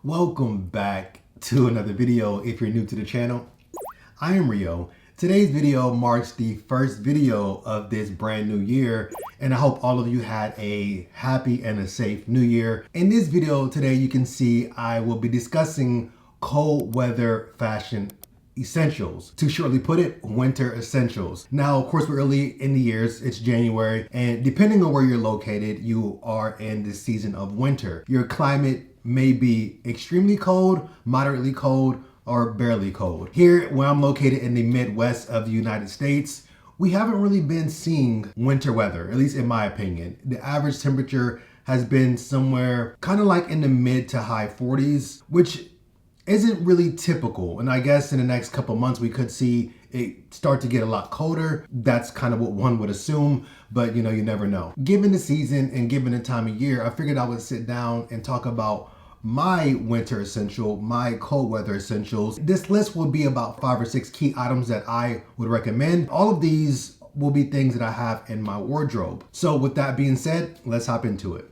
Welcome back to another video if you're new to the channel. I am Rio. Today's video marks the first video of this brand new year, and I hope all of you had a happy and a safe new year. In this video today, you can see I will be discussing cold weather fashion essentials. To shortly put it, winter essentials. Now, of course, we're early in the years, it's January, and depending on where you're located, you are in the season of winter. Your climate may be extremely cold, moderately cold, or barely cold. Here, where I'm located in the Midwest of the United States, we haven't really been seeing winter weather, at least in my opinion. The average temperature has been somewhere kind of like in the mid to high 40s, which isn't really typical. And I guess in the next couple months, we could see it start to get a lot colder. That's kind of what one would assume, but you never know. Given the season and given the time of year, I figured I would sit down and talk about my winter essential, my cold weather essentials. This list will be about 5 or 6 key items that I would recommend. All of these will be things that I have in my wardrobe. So with that being said, let's hop into it.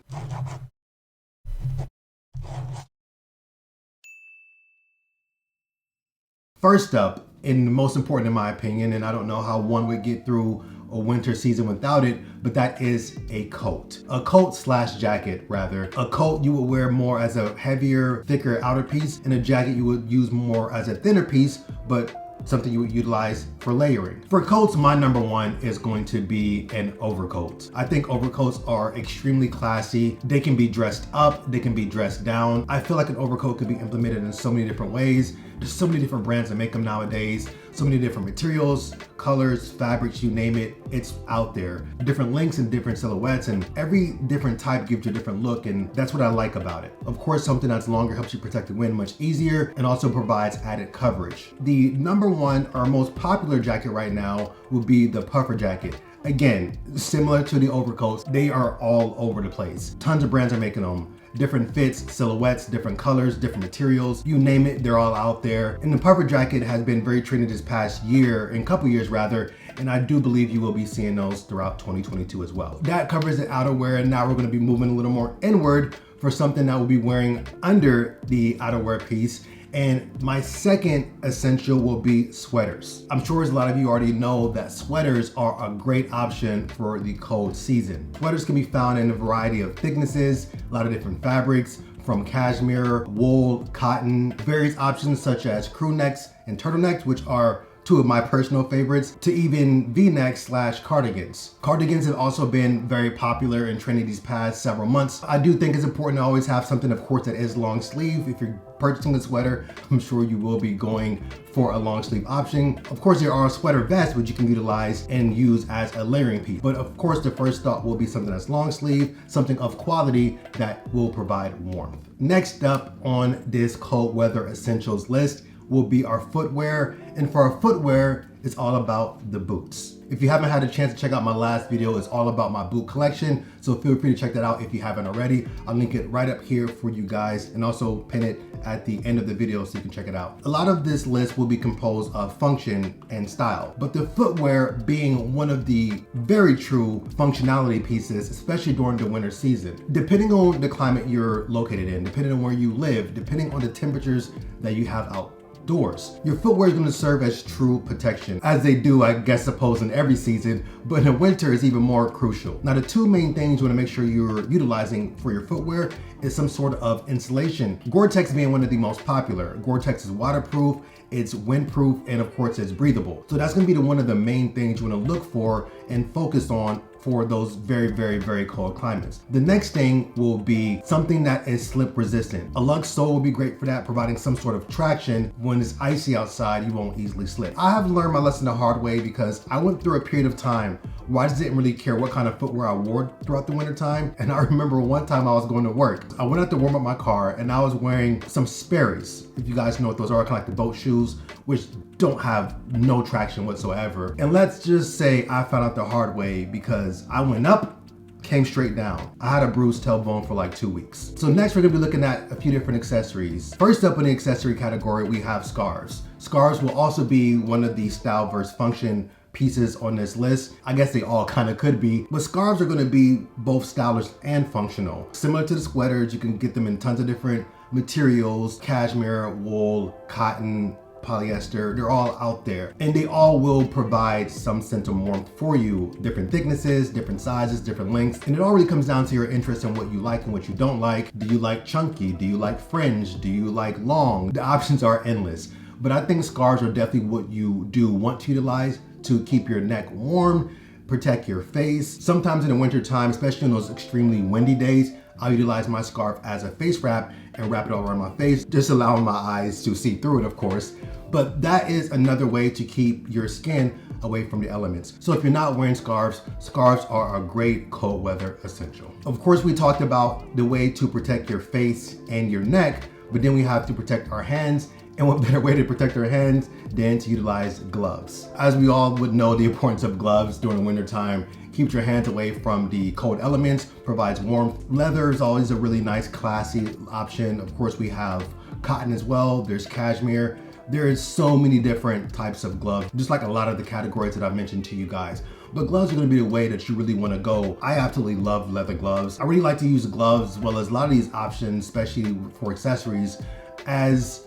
First up, and the most important in my opinion, and I don't know how one would get through a winter season without it, but that is a coat. A coat slash jacket, rather. A coat you would wear more as a heavier, thicker outer piece, and a jacket you would use more as a thinner piece, but something you would utilize for layering. For coats, my number one is going to be an overcoat. I think overcoats are extremely classy. They can be dressed up, they can be dressed down. I feel like an overcoat could be implemented in so many different ways. There's so many different brands that make them nowadays. So many different materials, colors, fabrics, you name it, it's out there. Different lengths and different silhouettes, and every different type gives you a different look, and that's what I like about it. Of course, something that's longer helps you protect the wind much easier and also provides added coverage. The number one or most popular jacket right now will be the puffer jacket. Again, similar to the overcoats, they are all over the place. Tons of brands are making them. Different fits, silhouettes, different colors, different materials, you name it, they're all out there. And the puffer jacket has been very trendy this past year, and couple years rather, and I do believe you will be seeing those throughout 2022 as well. That covers the outerwear, and now we're gonna be moving a little more inward for something that we'll be wearing under the outerwear piece. And my second essential will be sweaters. I'm sure as a lot of you already know that sweaters are a great option for the cold season. Sweaters can be found in a variety of thicknesses, a lot of different fabrics, from cashmere, wool, cotton, various options such as crew necks and turtlenecks, which are two of my personal favorites, to even V-necks slash cardigans. Cardigans have also been very popular and trendy these past several months. I do think it's important to always have something, of course, that is long sleeve. If you're purchasing a sweater, I'm sure you will be going for a long sleeve option. Of course, there are sweater vests which you can utilize and use as a layering piece. But of course, the first thought will be something that's long sleeve, something of quality that will provide warmth. Next up on this cold weather essentials list will be our footwear. And for our footwear, it's all about the boots. If you haven't had a chance to check out my last video, it's all about my boot collection. So feel free to check that out if you haven't already. I'll link it right up here for you guys and also pin it at the end of the video so you can check it out. A lot of this list will be composed of function and style, but the footwear being one of the very true functionality pieces, especially during the winter season. Depending on the climate you're located in, depending on where you live, depending on the temperatures that you have out doors, your footwear is going to serve as true protection, as they do, I guess, suppose in every season, but in the winter is even more crucial. Now, the two main things you want to make sure you're utilizing for your footwear is some sort of insulation. Gore-Tex being one of the most popular. Gore-Tex is waterproof, it's windproof, and of course it's breathable. So that's going to be one of the main things you want to look for and focus on for those very, very, very cold climates. The next thing will be something that is slip resistant. A lug sole will be great for that, providing some sort of traction. When it's icy outside, you won't easily slip. I have learned my lesson the hard way because I went through a period of time where I just didn't really care what kind of footwear I wore throughout the winter time. And I remember one time I was going to work. I went out to warm up my car and I was wearing some Sperry's. If you guys know what those are, kind of like the boat shoes, which don't have no traction whatsoever. And let's just say I found out the hard way because I went up, came straight down. I had a bruised tailbone for like 2 weeks. So next we're gonna be looking at a few different accessories. First up in the accessory category, we have scarves. Scarves will also be one of the style versus function pieces on this list. I guess they all kind of could be, but scarves are going to be both stylish and functional. Similar to the sweaters, you can get them in tons of different materials, cashmere, wool, cotton, polyester, they're all out there, and they all will provide some sense of warmth for you. Different thicknesses, different sizes, different lengths, and it all really comes down to your interest in what you like and what you don't like. Do you like chunky? Do you like fringe? Do you like long? The options are endless, but I think scarves are definitely what you do want to utilize to keep your neck warm, protect your face. Sometimes in the winter time, especially in those extremely windy days, I'll utilize my scarf as a face wrap and wrap it all around my face, just allowing my eyes to see through it, of course. But that is another way to keep your skin away from the elements. So if you're not wearing scarves, scarves are a great cold weather essential. Of course, we talked about the way to protect your face and your neck, but then we have to protect our hands. And what better way to protect our hands than to utilize gloves? As we all would know, the importance of gloves during the winter time keeps your hands away from the cold elements, provides warmth. Leather is always a really nice, classy option. Of course, we have cotton as well. There's cashmere. There is so many different types of gloves, just like a lot of the categories that I've mentioned to you guys. But gloves are gonna be the way that you really wanna go. I absolutely love leather gloves. I really like to use gloves, as well as a lot of these options, especially for accessories, as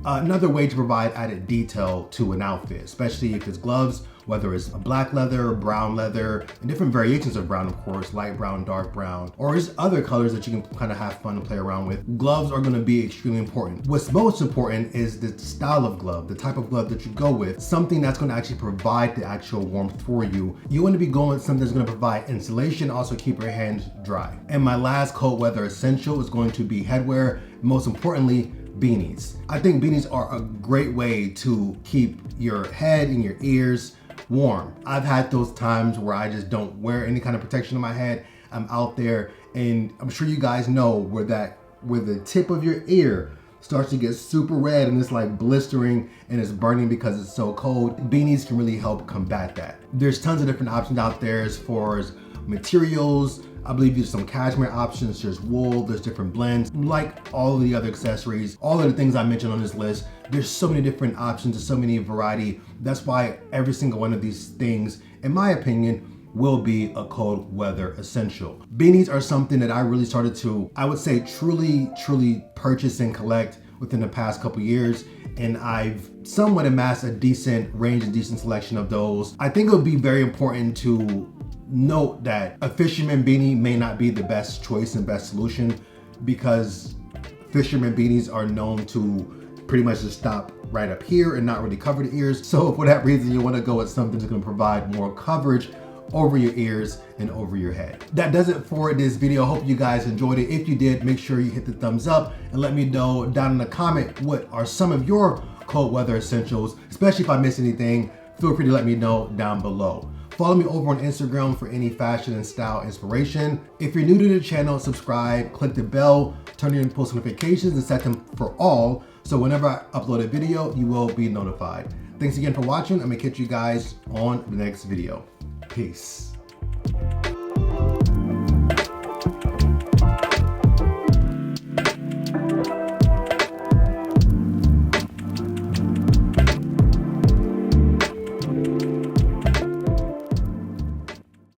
another way to provide added detail to an outfit, especially if it's gloves, whether it's a black leather, brown leather, and different variations of brown, of course, light brown, dark brown, or just other colors that you can kind of have fun and play around with. Gloves are gonna be extremely important. What's most important is the style of glove, the type of glove that you go with, something that's gonna actually provide the actual warmth for you. You wanna be going with something that's gonna provide insulation, also keep your hands dry. And my last cold weather essential is going to be headwear, most importantly, beanies. I think beanies are a great way to keep your head and your ears warm. I've had those times where I just don't wear any kind of protection on my head. I'm out there, and I'm sure you guys know where the tip of your ear starts to get super red and it's like blistering and it's burning because it's so cold. Beanies can really help combat that. There's tons of different options out there as far as materials. I believe there's some cashmere options, there's wool, there's different blends. Like all of the other accessories, all of the things I mentioned on this list, there's so many different options, there's so many variety. That's why every single one of these things, in my opinion, will be a cold weather essential. Beanies are something that I really started to, I would say, truly purchase and collect within the past couple years. And I've somewhat amassed a decent range and decent selection of those. I think it would be very important to note that a fisherman beanie may not be the best choice and best solution, because fisherman beanies are known to pretty much just stop right up here and not really cover the ears. So for that reason, you want to go with something that's going to provide more coverage over your ears and over your head. That does it for this video. Hope you guys enjoyed it. If you did, make sure you hit the thumbs up and let me know down in the comment what are some of your cold weather essentials. Especially if I missed anything, feel free to let me know down below. Follow me over on Instagram for any fashion and style inspiration. If you're new to the channel, subscribe, click the bell, turn on post notifications, and set them for all, so whenever I upload a video, you will be notified. Thanks again for watching. I'm gonna catch you guys on the next video. Peace.